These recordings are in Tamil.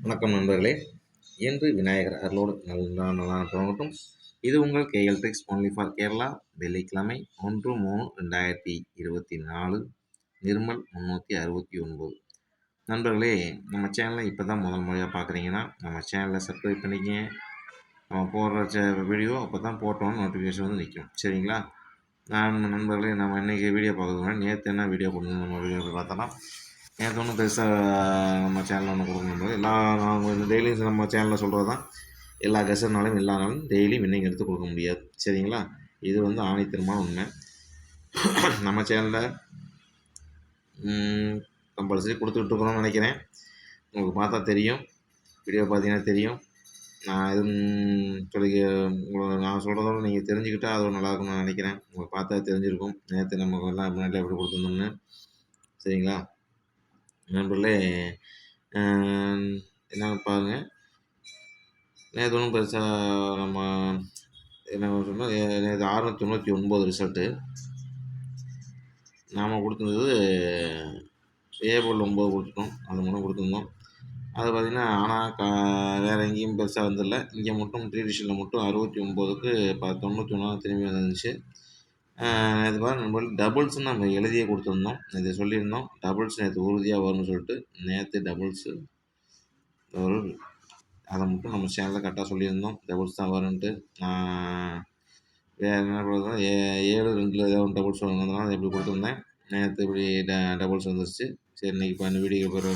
வணக்கம் நண்பர்களே. இன்று விநாயகர் அருளோடு நல்லா தொடங்கட்டும். இது உங்கள் KL tricks only for Kerala. வெள்ளிக்கிழமை 1/3/2024 நிர்மல் 369. நண்பர்களே, நம்ம சேனலை இப்போ தான் முதல் முறையாக பார்க்குறீங்கன்னா நம்ம சேனலை சப்ஸ்கிரைப் பண்ணிக்கங்க. நம்ம போடுற வீடியோ அப்போ தான் போட்டோன்னு நோட்டிஃபிகேஷன் வந்து நிற்கும். சரிங்களா? நண்பர்களே, நம்ம இன்றைக்கி வீடியோ பார்க்குறதுக்கு முன்னாடி நேற்று என்ன வீடியோ கொடுத்து நம்ம வீடியோ பார்த்தோன்னா நேற்று ஒன்றும் பெருசாக நம்ம சேனலில் ஒன்றும் கொடுக்க முடியாது. நாங்கள் டெய்லியும் நம்ம சேனலில் சொல்கிறது தான். எல்லா கெஸ்ட்னாலும் எல்லா நாளும் டெய்லியும் வின்னிங் எடுத்து கொடுக்க முடியாது. சரிங்களா? இது வந்து ஆணித்தரமான உண்மை. நம்ம சேனலில் கம்பல்சரி கொடுத்துட்ருக்குறோம்னு நினைக்கிறேன். உங்களுக்கு பார்த்தா தெரியும், வீடியோ பார்த்தீங்கன்னா தெரியும். நான் எதுவும் சொல்லி நான் சொல்கிறதோட நீங்கள் தெரிஞ்சுக்கிட்டால் அது நல்லாயிருக்கும்னு நான் நினைக்கிறேன். உங்களுக்கு பார்த்தா தெரிஞ்சிருக்கும் நேற்று நமக்கு எல்லாம் முன்னாடி எப்படி கொடுத்துருந்தோம்னு. சரிங்களா நண்பர்களே? என்னென்னு பாருங்கள். நேற்று ஒன்றும் பெருசாக நம்ம என்ன சொன்னால் நேற்று 699 ரிசல்ட்டு நாம் கொடுத்துருந்தது. ஏபோல் 9 கொடுத்துட்டோம். அது மட்டும் கொடுத்துருந்தோம். அது பார்த்திங்கன்னா ஆனால் வேறு எங்கேயும் பெருசாக வந்துடல. இங்கே மட்டும் ட்ரீடிஷனில் மட்டும் 69க்கு 91 திரும்பி வந்துருந்துச்சு. நேற்று பாருங்கள் நண்பர்கள், டபுள்ஸ்ன்னு நம்ம எழுதியே கொடுத்துருந்தோம். நேற்று சொல்லியிருந்தோம் டபுள்ஸ் நேற்று உறுதியாக வரும்னு சொல்லிட்டு. நேற்று டபுள்ஸு வரும், அதை மட்டும் நம்ம சேனலில் கரெக்டாக சொல்லியிருந்தோம். டபுள்ஸ் தான் வரும்ன்ட்டு. வேறு என்ன பண்ணுறதுனா 7-2 ஏதாவது டபுள்ஸ் வந்ததுனால அதை எப்படி கொடுத்துருந்தேன். நேற்று இப்படி டபுள்ஸ் வந்துருச்சு. சரி, இன்றைக்கி இப்போ இந்த வீடியோ போகிற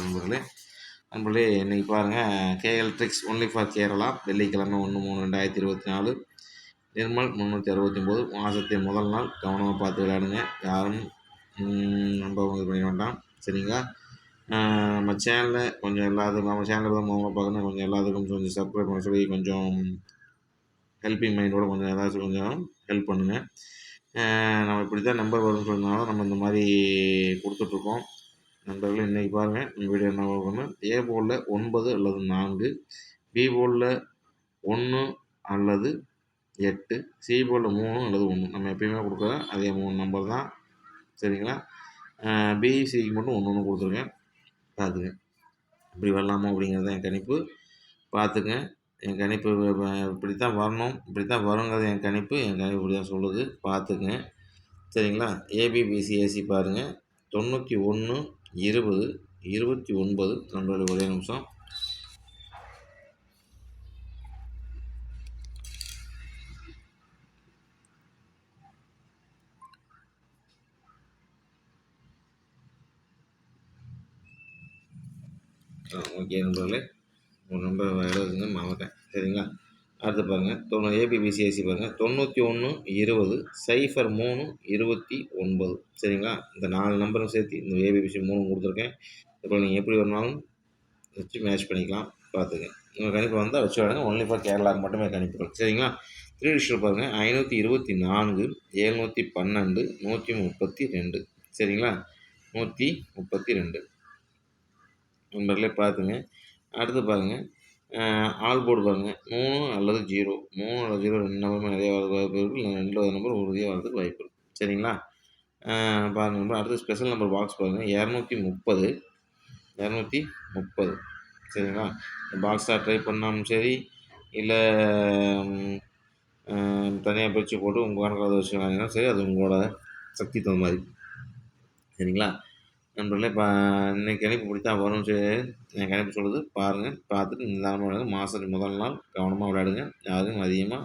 நண்பர்களே இன்றைக்கி பாருங்கள். KL tricks only for Kerala. வெள்ளிக்கிழமை 1/3/2024 நிர்மல் 369 மாதத்தின் முதல் நாள். கவனமாக பார்த்து விளையாடுங்க. யாரும் ரொம்ப இது பண்ண வேண்டாம். சரிங்களா? நம்ம சேனலில் கொஞ்சம் எல்லாத்துக்கும், நம்ம சேனலில் தான் முதல்ல பார்க்கணும், கொஞ்சம் எல்லாத்துக்கும் கொஞ்சம் சப்ஸ்கிரைப் பண்ண சொல்லி கொஞ்சம் ஹெல்ப்பிங் மைண்டோடு கொஞ்சம் ஏதாச்சும் கொஞ்சம் ஹெல்ப் பண்ணுங்கள். நம்ம இப்படி தான் நம்பர் வரும்னு சொன்னதுனால நம்ம இந்த மாதிரி கொடுத்துட்ருக்கோம். நண்பர்கள், இன்றைக்கி பாருங்கள் வீடியோ என்ன பார்க்கணும். ஏ போர்டில் 9 அல்லது 4, பி போர்டில் 1 அல்லது 8, சி போர்டில் 3 அல்லது 1. நம்ம எப்பயுமே கொடுக்குற அதே 3 நம்பர் தான். சரிங்களா? பிசிக்கு மட்டும் 1 1 கொடுத்துருக்கேன். பார்த்துங்க இப்படி வரலாமா அப்படிங்கிறது என் கணிப்பு. பார்த்துங்க, என் கணிப்பு இப்படி தான் வரணும், இப்படி தான் வருங்கிறது என் கணிப்பு. இப்படி தான் சொல்லுது. பார்த்துங்க. சரிங்களா? ஏபிபிசிஏசி பாருங்கள். 91 20 29. நண்பர்கள் ஒரே நிமிஷம். ஓகே நண்பர்களே, ஒரு நம்பர் எழுதுங்க, மறந்துட்டேன். சரிங்களா? அடுத்து பாருங்கள். ஏபிபிசிஐசி பாருங்கள். 91 20 03 29. சரிங்களா? இந்த 4 நம்பரும் சேர்த்து இந்த ஏபிபிசி 3 கொடுத்துருக்கேன். இப்போ நீங்கள் எப்படி வேணாலும் வச்சு மேட்ச் பண்ணிக்கலாம். பார்த்துங்க. உங்கள் கணிப்பு வந்தால் வச்சு விடுங்க. ஒன்லி ஃபார் கேரளாவுக்கு மட்டுமே கணிப்புகள். சரிங்களா? 3 டிஷில் பாருங்கள். 524 712 132. சரிங்களா? 132 நண்பர்களே, பார்த்துங்க. அடுத்து பாருங்கள். ஆல் போர்டு பாருங்கள். 3 அல்லது 0. 3 அல்லது 0 2 நம்பருமே நிறைய வாய்ப்பு இருக்குது. இல்லை 2வது நம்பர் உறுதியாக வரதுக்கு வாய்ப்பு இருக்குது. சரிங்களா? பாருங்கள் நம்பர். அடுத்து ஸ்பெஷல் நம்பர் பாக்ஸ் பாருங்கள். 230 230. சரிங்களா? பாக்ஸாக ட்ரை பண்ணாலும் சரி, இல்லை தனியாக பிரித்து போட்டு உங்கள் கணக்கில் வச்சுக்கிறாங்கன்னா சரி, அது உங்களோட சக்தி தகுந்த மாதிரி. சரிங்களா நண்பர்களே? இன்னைக்கு கணிப்பு இப்படி தான் வரும். சரி, என் கணிப்பு சொல்லுது. பாருங்கள், பார்த்துட்டு நிதானமாக விளையாடுங்க. மாதத்துக்கு முதல் நாள் கவனமாக விளையாடுங்க. யாரும் அதிகமாக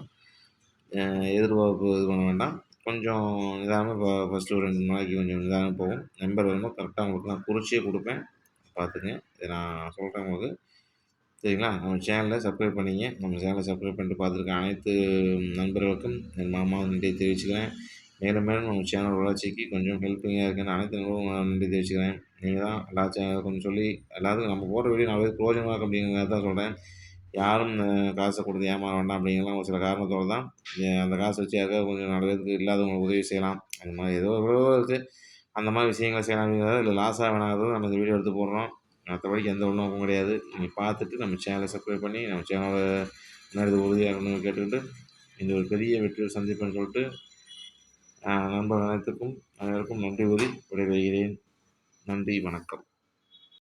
எதிர்பார்ப்பு இது பண்ண வேண்டாம். கொஞ்சம் நிதானமாக ஃபஸ்ட்டு ஒரு 2 நாளைக்கு கொஞ்சம் நிதானமாக போகும். நம்பர் வரும்போது கரெக்டாக உங்களுக்கு நான் குறிச்சியே கொடுப்பேன். பார்த்துங்க, இதை நான் சொல்கிறேன் உங்களுக்கு. சரிங்களா? நம்ம சேனலை சப்ஸ்கிரைப் பண்ணிங்க. நம்ம சேனலை சப்ஸ்கிரைப் பண்ணிட்டு பார்த்துருக்க அனைத்து நண்பர்களுக்கும் என் நன்றியை தெரிவிச்சுக்கிறேன். மேலும் மேலும் நம்ம சேனல் வளர்ச்சிக்கு கொஞ்சம் ஹெல்ப்பிங்காக இருக்குன்னு அனைத்து நண்பர்களும் நன்றி தெரிவிச்சுக்கிறேன். நீங்கள் தான் எல்லா சேனல் கொஞ்சம் சொல்லி எல்லாத்துக்கும் நம்ம போடுற வீடியோ 4 பேருக்கு பிரோஜனமாக இருக்கும் அப்படிங்கிறத தான் சொல்கிறேன். யாரும் காசை கொடுத்து ஏமாற வேண்டாம் அப்படிங்கலாம் ஒரு சில காரணத்தோடு தான். அந்த காசை வச்சு யாருக்காவது கொஞ்சம் 4 பேருக்கு இல்லாதவங்களுக்கு உதவி செய்யலாம். அந்த மாதிரி ஏதோ இருக்குது. அந்த மாதிரி விஷயங்களை செய்யலாம் அப்படிங்கிறத இல்லை லாஸாக வேணாங்கிறது நம்ம இந்த வீடியோ எடுத்து போடுறோம். மற்றபடிக்கு எந்த உள்நோக்கம் கிடையாது. நீங்கள் பார்த்துட்டு நம்ம சேனலை சப்ஸ்கிரைப் பண்ணி நம்ம சேனலை முன்னாடி உறுதியாகணும்னு கேட்டுக்கிட்டு இந்த ஒரு பெரிய வெற்றியை சந்திப்பேன்னு சொல்லிட்டு நண்பர்கள் அனைவருக்கும் நன்றி கூறி விடைபெறுகிறேன். நன்றி, வணக்கம்.